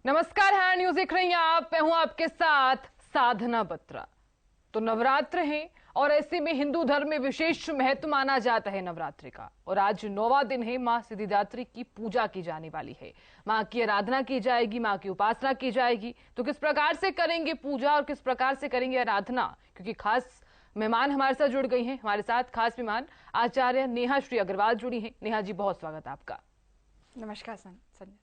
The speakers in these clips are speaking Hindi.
नमस्कार, है न्यूज देख रही हैं आप। मैं हूं आपके साथ साधना बत्रा। तो नवरात्र है और ऐसे में हिंदू धर्म में विशेष महत्व माना जाता है नवरात्रि का। और आज 9वां दिन है, मां सिद्धिदात्री की पूजा की जाने वाली है। मां की आराधना की जाएगी, मां की उपासना की जाएगी। तो किस प्रकार से करेंगे पूजा और किस प्रकार से करेंगे आराधना, क्योंकि खास मेहमान हमारे साथ जुड़ गई हैं। हमारे साथ खास मेहमान आचार्य नेहा श्री अग्रवाल जुड़ी हैं। नेहा जी, बहुत स्वागत आपका। नमस्कार संजय।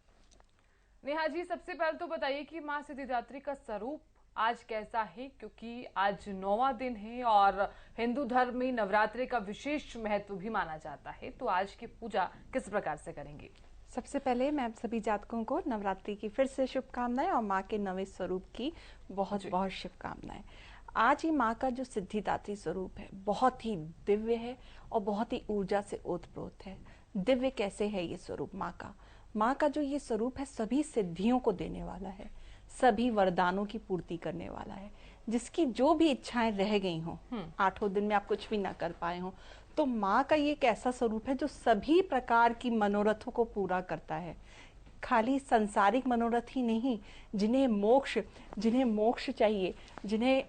नेहा जी, सबसे पहले तो बताइए कि मां सिद्धिदात्री का स्वरूप आज कैसा है, क्योंकि आज 9वां दिन है और हिंदू धर्म में नवरात्रि का विशेष महत्व भी माना जाता है। तो आज की पूजा किस प्रकार से करेंगे? सबसे पहले मैं सभी जातकों को नवरात्रि की फिर से शुभकामनाएं और माँ के नवे स्वरूप की बहुत बहुत शुभकामनाएं। आज ही माँ का जो सिद्धिदात्री स्वरूप है बहुत ही दिव्य है और बहुत ही ऊर्जा से ओतप्रोत है। दिव्य कैसे है ये स्वरूप माँ का? माँ का जो ये स्वरूप है सभी सिद्धियों को देने वाला है, सभी वरदानों की पूर्ति करने वाला है। जिसकी जो भी इच्छाएं रह गई हों, 8 दिन में आप कुछ भी ना कर पाए हों, तो माँ का ये एक ऐसा स्वरूप है जो सभी प्रकार की मनोरथों को पूरा करता है। खाली संसारिक मनोरथ ही नहीं, जिन्हें मोक्ष चाहिए, जिन्हें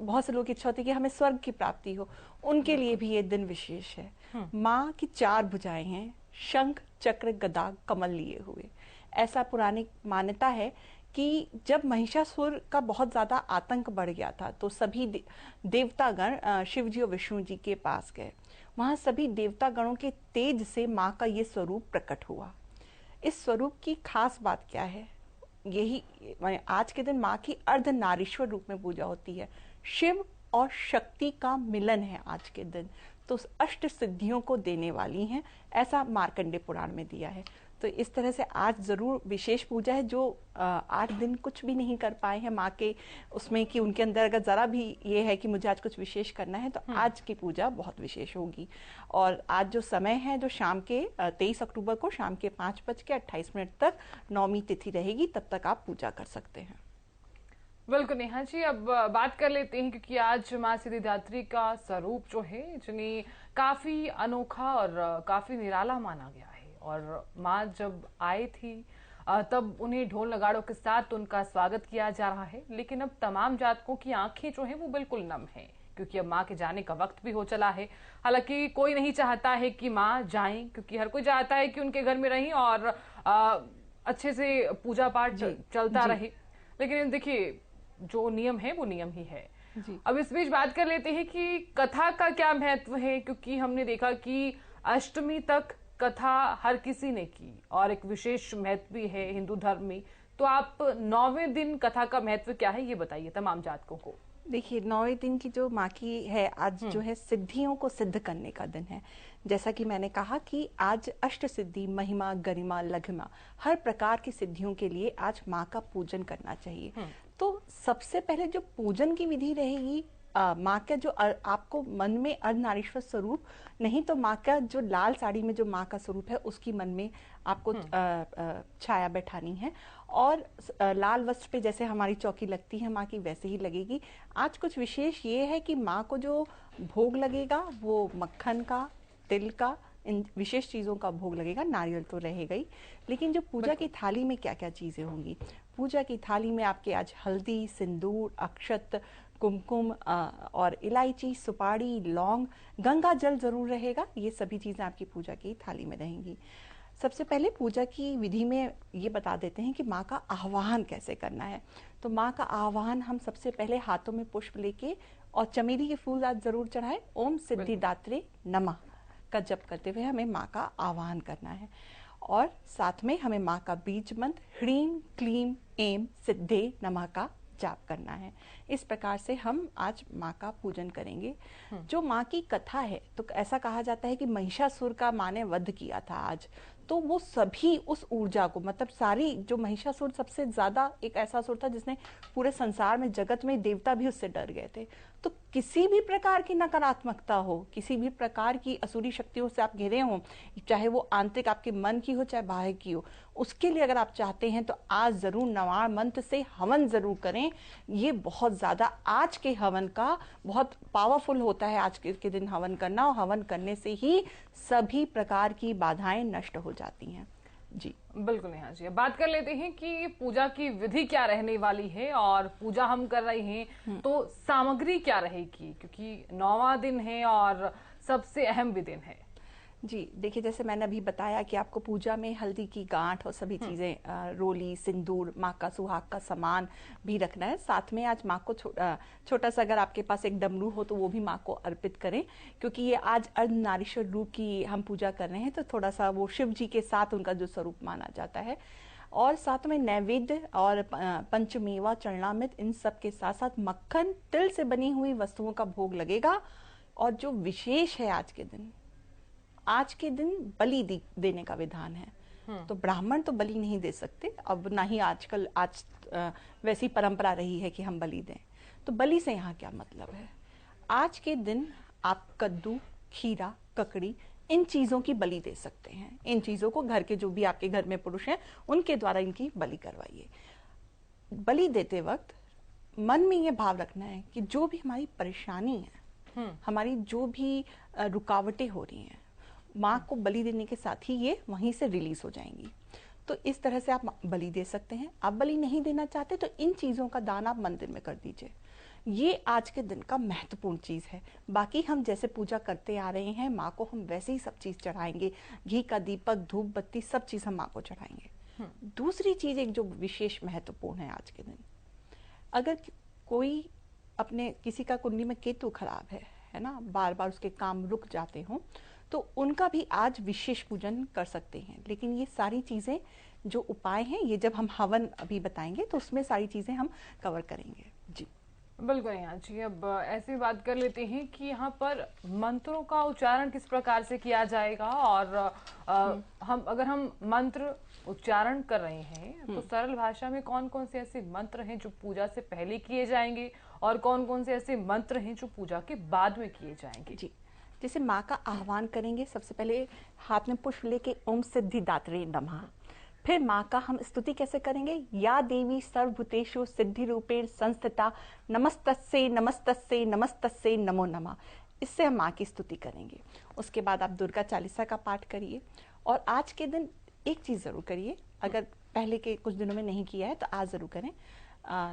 बहुत से लोग की इच्छा होती है कि हमें स्वर्ग की प्राप्ति हो, उनके लिए भी ये दिन विशेष है। माँ की 4 भुजाएं हैं, शंख चक्र गदा कमल लिए हुए। ऐसा पुरानी मान्यता है कि जब महिषासुर का बहुत ज्यादा आतंक बढ़ गया था तो सभी देवतागण शिव जी और विष्णु जी के पास गए। वहां सभी देवतागणों के तेज से माँ का ये स्वरूप प्रकट हुआ। इस स्वरूप की खास बात क्या है? यही आज के दिन माँ की अर्ध नारीश्वर रूप में पूजा होती है। शिव और शक्ति का मिलन है आज के दिन, तो अष्ट सिद्धियों को देने वाली हैं, ऐसा मार्कंडेय पुराण में दिया है। तो इस तरह से आज जरूर विशेष पूजा है। जो 8 दिन कुछ भी नहीं कर पाए हैं माँ के उसमें कि उनके अंदर अगर जरा भी ये है कि मुझे आज कुछ विशेष करना है, तो आज की पूजा बहुत विशेष होगी। और आज जो समय है, जो शाम के 23 अक्टूबर को शाम के 5:28 तक नवमी तिथि रहेगी, तब तक आप पूजा कर सकते हैं। बिल्कुल नेहा जी, अब बात कर लेते हैं, क्योंकि आज मां सिद्धिदात्री का स्वरूप जो है, जिन्हें काफी अनोखा और काफी निराला माना गया है। और मां जब आई थी तब उन्हें ढोल नगाड़ों के साथ उनका स्वागत किया जा रहा है। लेकिन अब तमाम जातकों की आंखें जो है वो बिल्कुल नम है, क्योंकि अब माँ के जाने का वक्त भी हो चला है। हालांकि कोई नहीं चाहता है कि माँ जाएं, क्योंकि हर कोई चाहता है कि उनके घर में रहें और अच्छे से पूजा पाठ चलता रहे। लेकिन देखिए, जो नियम है वो नियम ही है। अब इस बीच बात कर लेते हैं कि कथा का क्या महत्व है, क्योंकि हमने देखा कि अष्टमी तक कथा हर किसी ने की और एक विशेष महत्व भी है हिंदू धर्म में। तो आप 9वें दिन कथा का महत्व क्या है ये बताइए तमाम जातकों को। देखिए, 9वें दिन की जो माँ की है, आज जो है सिद्धियों को सिद्ध करने का दिन है। जैसा कि मैंने कहा कि आज अष्ट सिद्धि, महिमा, गरिमा, लघिमा, हर प्रकार की सिद्धियों के लिए आज माँ का पूजन करना चाहिए। तो सबसे पहले जो पूजन की विधि रहेगी, माँ का जो आपको मन में अर्धनारीश्वर स्वरूप नहीं, तो माँ का जो लाल साड़ी में जो माँ का स्वरूप है उसकी मन में आपको छाया बैठानी है। और लाल वस्त्र पे जैसे हमारी चौकी लगती है माँ की, वैसे ही लगेगी। आज कुछ विशेष ये है कि माँ को जो भोग लगेगा वो मक्खन का, तिल का, इन विशेष चीजों का भोग लगेगा। नारियल तो रहेगा ही, लेकिन जो पूजा की थाली में क्या क्या चीजें होंगी? पूजा की थाली में आपके आज हल्दी, सिंदूर, अक्षत, कुमकुम और इलायची, सुपारी, लौंग, गंगा जल जरूर रहेगा। ये सभी चीजें आपकी पूजा की थाली में रहेंगी। सबसे पहले पूजा की विधि में ये बता देते हैं कि माँ का आह्वान कैसे करना है। तो माँ का आह्वान हम सबसे पहले हाथों में पुष्प लेके और चमेली के फूल आज जरूर चढ़ाए। ओम सिद्धिदात्रे नमः का जप करते हुए हमें माँ का आह्वान करना है। और साथ में हमें माँ का बीज मंत्र ह्रीं क्लीं ऐं सिद्धे नमः का जाप करना है। इस प्रकार से हम आज माँ का पूजन करेंगे। जो माँ की कथा है, तो ऐसा कहा जाता है कि महिषासुर का माँ ने वध किया था आज, तो वो सभी उस ऊर्जा को, मतलब सारी जो महिषासुर सबसे ज्यादा एक ऐसा असुर था जिसने पूरे संसार में, जगत में देवता भी उससे डर गए थे। तो किसी भी प्रकार की नकारात्मकता हो, किसी भी प्रकार की असुरी शक्तियों से आप घिरे हो, चाहे वो आंतरिक आपके मन की हो चाहे बाहर की हो, उसके लिए अगर आप चाहते हैं तो आज जरूर नवाण मंत्र से हवन जरूर करें। ये बहुत ज्यादा आज के हवन का बहुत पावरफुल होता है। आज के दिन हवन करना, और हवन करने से ही सभी प्रकार की बाधाएं नष्ट हो जाती हैं। जी बिल्कुल नेहा जी, अब बात कर लेते हैं कि पूजा की विधि क्या रहने वाली है और पूजा हम कर रहे हैं तो सामग्री क्या रहेगी, क्योंकि 9वां दिन है और सबसे अहम भी दिन है। जी देखिए, जैसे मैंने अभी बताया कि आपको पूजा में हल्दी की गांठ और सभी चीज़ें, रोली, सिंदूर, माँ का सुहाग का सामान भी रखना है। साथ में आज माँ को छोटा सा अगर आपके पास एक डमरू हो तो वो भी माँ को अर्पित करें, क्योंकि ये आज अर्धनारीश्वर रूप की हम पूजा कर रहे हैं, तो थोड़ा सा वो शिव जी के साथ उनका जो स्वरूप माना जाता है। और साथ में नैवेद्य और पंचमेवा, चरणामृत, इन सब के साथ साथ मक्खन, तिल से बनी हुई वस्तुओं का भोग लगेगा। और जो विशेष है आज के दिन बलि देने का विधान है। तो ब्राह्मण तो बलि नहीं दे सकते, अब ना ही आजकल वैसी परंपरा रही है कि हम बलि दें। तो बलि से यहाँ क्या मतलब है? आज के दिन आप कद्दू, खीरा, ककड़ी, इन चीज़ों की बलि दे सकते हैं। इन चीज़ों को घर के जो भी आपके घर में पुरुष हैं उनके द्वारा इनकी बलि करवाइए। बलि देते वक्त मन में ये भाव रखना है कि जो भी हमारी परेशानी है, हमारी जो भी रुकावटें हो रही हैं, माँ को बलि देने के साथ ही ये वहीं से रिलीज हो जाएंगी। तो इस तरह से आप बलि दे सकते हैं। आप बलि नहीं देना चाहते तो इन चीज़ों का दान आप मंदिर में कर दीजिए। ये आज के दिन का महत्वपूर्ण चीज़ है। बाकी हम जैसे पूजा करते आ रहे हैं, माँ को हम वैसे ही सब चीज़ चढ़ाएंगे। घी का दीपक, धूप बत्ती, सब चीज़ हम माँ को चढ़ाएंगे। दूसरी चीज़ एक जो विशेष महत्वपूर्ण है आज के दिन, अगर कोई अपने किसी का कुंडली में केतु खराब है ना, बार बार उसके काम रुक जाते हों, तो उनका भी आज विशेष पूजन कर सकते हैं। लेकिन ये सारी चीज़ें जो उपाय हैं, ये जब हम हवन अभी बताएंगे तो उसमें सारी चीज़ें हम कवर करेंगे। जी बिल्कुल नेहा जी, अब ऐसी बात कर लेते हैं कि यहाँ पर मंत्रों का उच्चारण किस प्रकार से किया जाएगा और हम मंत्र उच्चारण कर रहे हैं तो सरल भाषा में कौन कौन से ऐसे मंत्र हैं जो पूजा से पहले किए जाएंगे और कौन कौन से ऐसे मंत्र हैं जो पूजा के बाद में किए जाएंगे? जी जैसे माँ का आह्वान करेंगे, सबसे पहले हाथ में पुष्प लेके ओम सिद्धिदात्रे नमः। फिर माँ का हम स्तुति कैसे करेंगे? या देवी सर्वभूतेषु सिद्धि रूपेण संस्थिता नमस्तस्यै नमस्तस्यै नमस्तस्यै नमो नमः। इससे हम माँ की स्तुति करेंगे। उसके बाद आप दुर्गा चालीसा का पाठ करिए। और आज के दिन एक चीज़ ज़रूर करिए, अगर पहले के कुछ दिनों में नहीं किया है तो आज ज़रूर करें।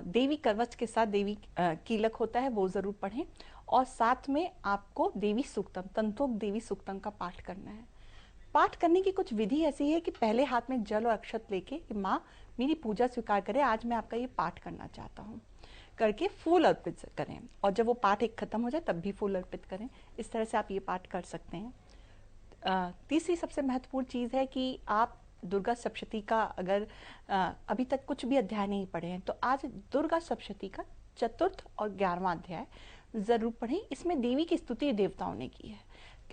देवी कवच के साथ देवी कीलक होता है, वो ज़रूर पढ़ें। और साथ में आपको देवी सूक्तम, तंत्रोक्त देवी सूक्तम का पाठ करना है। पाठ करने की कुछ विधि ऐसी है कि पहले हाथ में जल और अक्षत लेके, माँ मेरी पूजा स्वीकार करे, आज मैं आपका ये पाठ करना चाहता हूँ, करके फूल अर्पित करें। और जब वो पाठ एक खत्म हो जाए तब भी फूल अर्पित करें। इस तरह से आप ये पाठ कर सकते हैं। तीसरी सबसे महत्वपूर्ण चीज़ है कि आप दुर्गा सप्तशती का अगर अभी तक कुछ भी अध्याय नहीं पढ़े हैं तो आज दुर्गा सप्तशती का 4th और 11वां अध्याय जरूर पढ़ें। इसमें देवी की स्तुति देवताओं ने की है।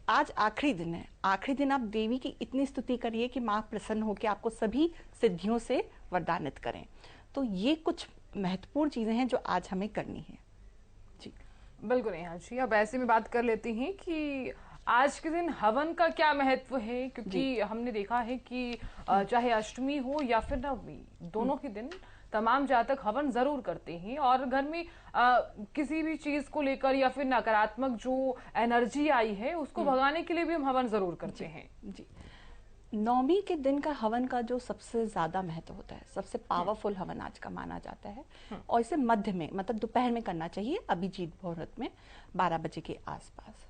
आज आखिरी दिन है, आखिरी दिन आप देवी की इतनी स्तुति करिए कि माँ प्रसन्न होकर आपको सभी सिद्धियों से वरदानित करें। तो ये कुछ महत्वपूर्ण चीजें हैं जो आज हमें करनी है। जी बिल्कुल नेहा जी, अब ऐसे में बात कर लेते हैं कि आज के दिन हवन का क्या महत्व है, क्योंकि हमने देखा है कि चाहे अष्टमी हो या फिर नवमी, दोनों के दिन तमाम जातक हवन जरूर करते हैं और घर में किसी भी चीज को लेकर या फिर नकारात्मक जो एनर्जी आई है उसको भगाने के लिए भी हम हवन जरूर करते हैं। जी नौमी के दिन का हवन का जो सबसे ज्यादा महत्व होता है, सबसे पावरफुल हवन आज का माना जाता है। और इसे मध्य में, मतलब दोपहर में करना चाहिए, अभिजीत मुहूर्त में 12 बजे के आसपास।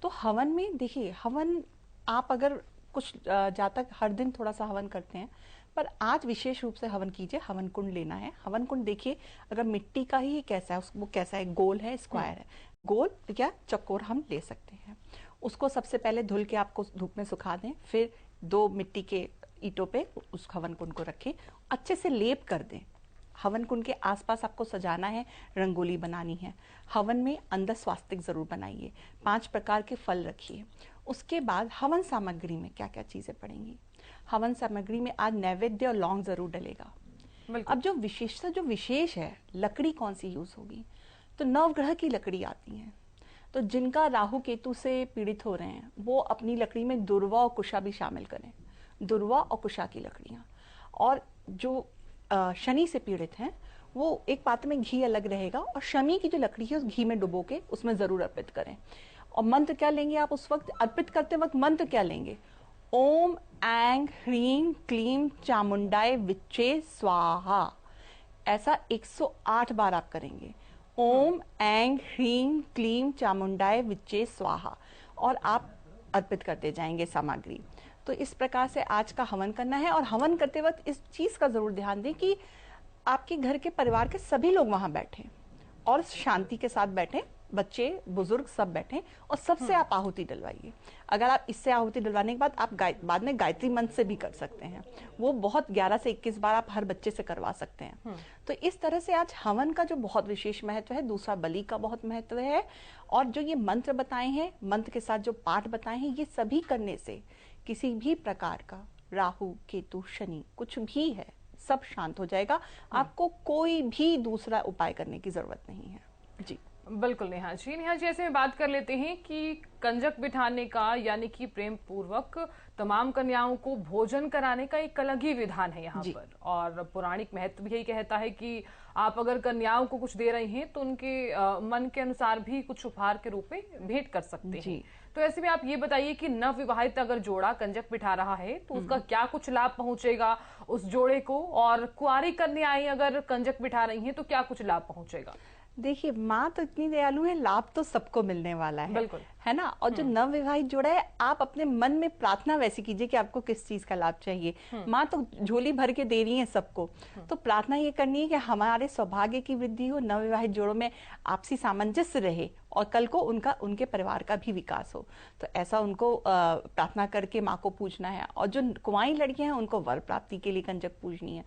तो हवन में देखिए, हवन आप अगर कुछ जातक हर दिन थोड़ा सा हवन करते हैं, पर आज विशेष रूप से हवन कीजिए। हवन कुंड लेना है। हवन कुंड देखिए, अगर मिट्टी का ही कैसा है, वो कैसा है, गोल है, स्क्वायर है, गोल या चौकोर हम ले सकते हैं। उसको सबसे पहले धुल के आपको धूप में सुखा दें, फिर 2 मिट्टी के ईंटों पे उस हवन कुंड को रखें, अच्छे से लेप कर दें। हवन कुंड के आसपास आपको सजाना है, रंगोली बनानी है। हवन में अंदर स्वास्तिक जरूर बनाइए। 5 प्रकार के फल रखिए। उसके बाद हवन सामग्री में क्या क्या चीजें पड़ेंगी? हवन सामग्री में आज नैवेद्य और लौंग जरूर डलेगा। अब जो विशेष है, लकड़ी कौन सी यूज होगी? तो नवग्रह की लकड़ी आती है। तो जिनका राहु केतु से पीड़ित हो रहे हैं वो अपनी लकड़ी में दुर्वा और कुशा भी शामिल करें। दुर्वा और कुशा की लकड़ियां। और जो शनि से पीड़ित हैं वो एक पात्र में घी अलग रहेगा और शमी की जो लकड़ी है उस घी में डुबो के उसमें जरूर अर्पित करें। और मंत्र क्या लेंगे आप उस वक्त अर्पित करते वक्त? मंत्र क्या लेंगे? ओम ऐंग ह्रीं क्लीं चामुंडाय विच्चे स्वाहा। ऐसा 108 बार आप करेंगे। ओम ऐंग ह्रीं क्लीं चामुंडाय विच्चे स्वाहा, और आप अर्पित करते जाएंगे सामग्री। तो इस प्रकार से आज का हवन करना है। और हवन करते वक्त इस चीज का जरूर ध्यान दें कि आपके घर के परिवार के सभी लोग वहां बैठे और शांति के साथ बैठे, बच्चे बुजुर्ग सब बैठे, और सबसे आप आहुति डलवाइए। अगर आप इससे आहुति डलवाने के बाद आप बाद में गायत्री मंत्र से भी कर सकते हैं, वो बहुत 11 से 21 बार आप हर बच्चे से करवा सकते हैं। तो इस तरह से आज हवन का जो बहुत विशेष महत्व है, दूसरा बलि का बहुत महत्व है, और जो ये मंत्र बताए हैं, मंत्र के साथ जो पाठ बताए हैं, ये सभी करने से किसी भी प्रकार का राहु केतु शनि कुछ भी है सब शांत हो जाएगा। आपको कोई भी दूसरा उपाय करने की जरूरत नहीं है। जी बिल्कुल नेहा जी। नेहा जी, ऐसे में बात कर लेते हैं कि कंजक बिठाने का, यानी कि प्रेम पूर्वक तमाम कन्याओं को भोजन कराने का एक अलग ही विधान है यहाँ पर, और पौराणिक महत्व भी यही कहता है कि आप अगर कन्याओं को कुछ दे रही हैं तो उनके मन के अनुसार भी कुछ उपहार के रूप में भेंट कर सकते हैं। तो ऐसे में आप ये बताइए कि नव विवाहित अगर जोड़ा कंजक बिठा रहा है तो उसका क्या कुछ लाभ पहुंचेगा उस जोड़े को, और कुंवारी कन्याएं अगर कंजक बिठा रही हैं तो क्या कुछ लाभ पहुंचेगा? देखिए, माँ तो इतनी दयालु है, लाभ तो सबको मिलने वाला है, बिल्कुल है ना। और जो नव विवाहित जोड़ा है, आप अपने मन में प्रार्थना वैसी कीजिए कि आपको किस चीज का लाभ चाहिए। माँ तो झोली भर के दे रही है सबको, तो प्रार्थना ये करनी है कि हमारे सौभाग्य की वृद्धि हो, नव विवाहित जोड़ों में आपसी सामंजस्य रहे, और कल को उनके परिवार का भी विकास हो। तो ऐसा उनको प्रार्थना करके माँ को पूछना है। और जो कुंवारी लड़कियां हैं, उनको वर प्राप्ति के लिए कंजक पूजनी है।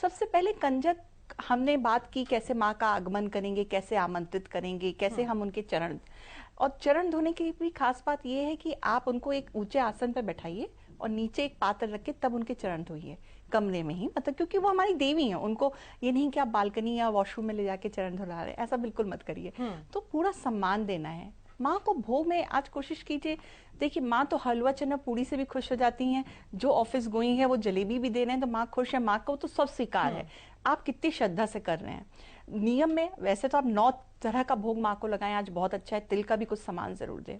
सबसे पहले कंजक हमने बात की कैसे माँ का आगमन करेंगे, कैसे आमंत्रित करेंगे, कैसे हम उनके चरण धोने की भी खास बात यह है कि आप उनको एक ऊंचे आसन पर बैठाइए और नीचे एक पात्र रख के तब उनके चरण धोइए, कमरे में ही, मतलब क्योंकि वो हमारी देवी है। उनको ये नहीं कि आप बालकनी या वॉशरूम में ले जाके चरण धुला रहे, ऐसा बिल्कुल मत करिए। तो पूरा सम्मान देना है। माँ को भोग में आज कोशिश कीजिए, देखिए माँ तो हलवा चना पूड़ी से भी खुश हो जाती हैं, जो ऑफिस गोई है वो जलेबी भी दे रहे हैं तो माँ खुश है, माँ को तो सब स्वीकार है। आप कितनी श्रद्धा से कर रहे हैं। नियम में वैसे तो आप 9 तरह का भोग माँ को लगाएं, आज बहुत अच्छा है, तिल का भी कुछ सामान जरूर दें।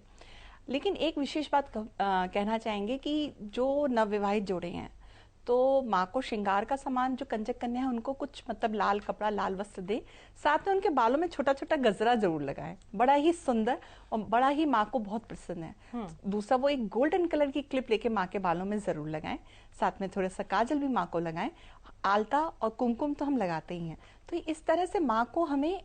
लेकिन एक विशेष बात कहना चाहेंगे कि जो नवविवाहित जोड़े हैं तो माँ को श्रृंगार का सामान, जो कंजक कन्या है उनको कुछ मतलब लाल कपड़ा, लाल वस्त्र दे, साथ में उनके बालों में छोटा छोटा गजरा जरूर लगाएं, बड़ा ही सुंदर और बड़ा ही माँ को बहुत पसंद है। दूसरा, वो एक गोल्डन कलर की क्लिप लेके माँ के बालों में जरूर लगाएं, साथ में थोड़ा सा काजल भी माँ को लगाएं, आलता और कुमकुम तो हम लगाते ही हैं। तो इस तरह से माँ को, हमें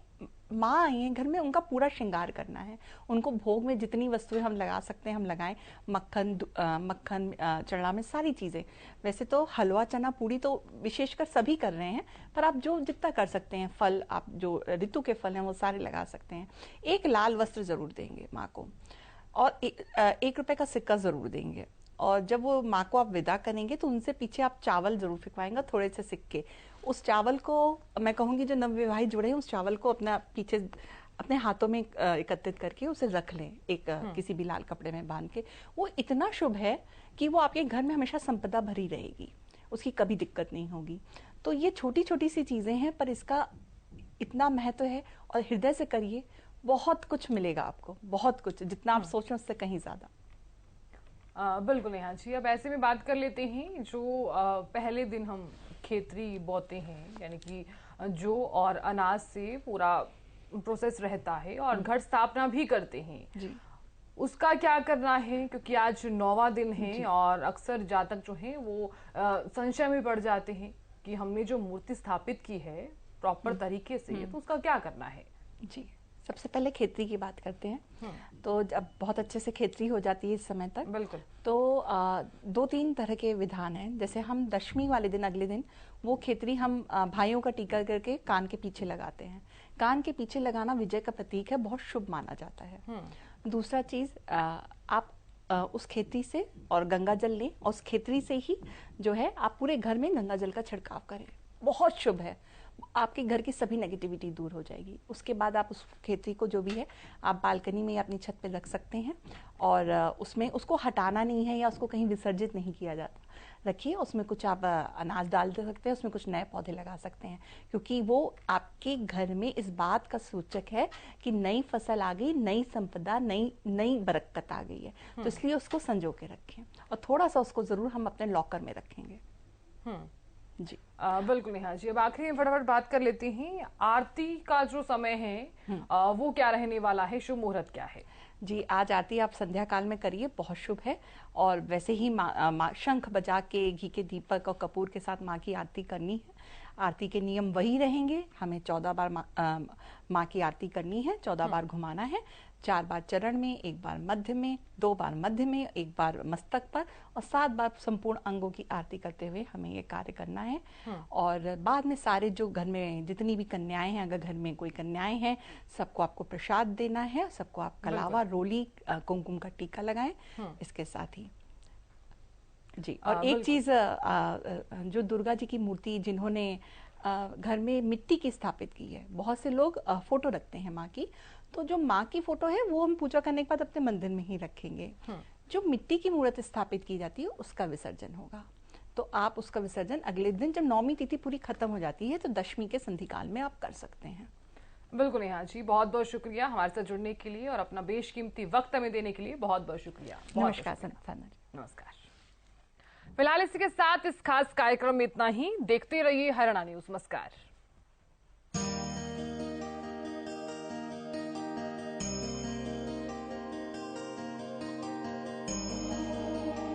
माँ आई है घर में, उनका पूरा श्रृंगार करना है। उनको भोग में जितनी वस्तुएं हम लगा सकते हैं हम लगाएं, मक्खन चढ़ा में सारी चीजें। वैसे तो हलवा चना पूड़ी तो विशेषकर सभी कर रहे हैं, पर आप जो जितना कर सकते हैं, फल, आप जो ऋतु के फल हैं वो सारे लगा सकते हैं। एक लाल वस्त्र जरूर देंगे माँ को, और 1 रुपए का सिक्का जरूर देंगे। और जब वो माँ को आप विदा करेंगे तो उनसे पीछे आप चावल जरूर फिकवाएंगे, थोड़े से सिक्के। उस चावल को मैं कहूंगी जो नवविवाहित जुड़े हैं उस चावल को अपना पीछे अपने हाथों में एकत्रित करके उसे रख लें, एक किसी भी लाल कपड़े में बांध के। वो इतना शुभ है कि वो आपके घर में हमेशा संपदा भरी रहेगी, उसकी कभी दिक्कत नहीं होगी। तो ये छोटी छोटी सी चीजें हैं, पर इसका इतना महत्व है, और हृदय से करिए, बहुत कुछ मिलेगा आपको, बहुत कुछ, जितना आप सोचें उससे कहीं ज्यादा। बिल्कुल नेहा जी। अब ऐसे में बात कर लेते हैं, जो पहले दिन हम खेतरी बोते हैं, यानी कि जो और अनाज से पूरा प्रोसेस रहता है, और घट स्थापना भी करते हैं जी। उसका क्या करना है, क्योंकि आज 9वां दिन है और अक्सर जातक जो हैं वो संशय में पड़ जाते हैं कि हमने जो मूर्ति स्थापित की है प्रॉपर तरीके से, तो उसका क्या करना है जी। सबसे पहले खेतरी की बात करते हैं। तो जब बहुत अच्छे से खेतरी हो जाती है इस समय तक, बिल्कुल, तो 2-3 तरह के विधान हैं। जैसे हम दशमी वाले दिन, अगले दिन, वो खेतरी हम भाइयों का टीका करके कान के पीछे लगाते हैं। कान के पीछे लगाना विजय का प्रतीक है, बहुत शुभ माना जाता है। दूसरा चीज, आप उस खेतरी से और गंगा जल लें, और उस खेतरी से ही जो है आप पूरे घर में गंगा जल का छिड़काव करें, बहुत शुभ है। आपके घर की सभी नेगेटिविटी दूर हो जाएगी। उसके बाद आप उस खेती को जो भी है आप बालकनी में या अपनी छत पे रख सकते हैं, और उसमें उसको हटाना नहीं है या उसको कहीं विसर्जित नहीं किया जाता। रखिए, उसमें कुछ आप अनाज डाल दे सकते हैं, उसमें कुछ नए पौधे लगा सकते हैं, क्योंकि वो आपके घर में इस बात का सूचक है कि नई फसल आ गई, नई संपदा, नई नई बरकत आ गई है। तो इसलिए उसको संजो के रखें, और थोड़ा सा उसको जरूर हम अपने लॉकर में रखेंगे। जी बिल्कुल नेहा जी। अब आखिरी में फटाफट बात कर लेती हैं, आरती का जो समय है वो क्या रहने वाला है, शुभ मुहूर्त क्या है? जी, आज आरती आप संध्या काल में करिए, बहुत शुभ है। और वैसे ही शंख बजा के घी के दीपक और कपूर के साथ माँ की आरती करनी है। आरती के नियम वही रहेंगे, हमें 14 बार माँ की आरती करनी है, 14 बार घुमाना है, 4 बार चरण में, 1 बार मध्य में, 2 बार मध्य में, 1 बार मस्तक पर, और 7 बार संपूर्ण अंगों की आरती करते हुए हमें ये कार्य करना है। और बाद में सारे जो घर में जितनी भी कन्याएं हैं, अगर घर में कोई कन्याएं हैं, सबको आपको प्रसाद देना है, सबको आप कलावा, रोली, कुमकुम का टीका लगाएं इसके साथ ही। जी, और एक चीज, जो दुर्गा जी की मूर्ति जिन्होंने घर में मिट्टी की स्थापित की है, बहुत से लोग फोटो रखते हैं माँ की, तो जो माँ की फोटो है वो हम पूजा करने के बाद अपने मंदिर में ही रखेंगे। जो मिट्टी की मूर्त स्थापित की जाती है उसका विसर्जन होगा। तो आप उसका विसर्जन अगले दिन, जब नौमी तिथि पूरी खत्म हो जाती है, तो दशमी के संधि काल में आप कर सकते हैं। बिल्कुल नेहा जी, बहुत बहुत शुक्रिया हमारे साथ जुड़ने के लिए और अपना बेशकीमती वक्त हमें देने के लिए। बहुत बहुत शुक्रिया। नमस्कार। नमस्कार। फिलहाल इसी के साथ इस खास कार्यक्रम में इतना ही। देखते रहिए हरियाणा न्यूज। नमस्कार।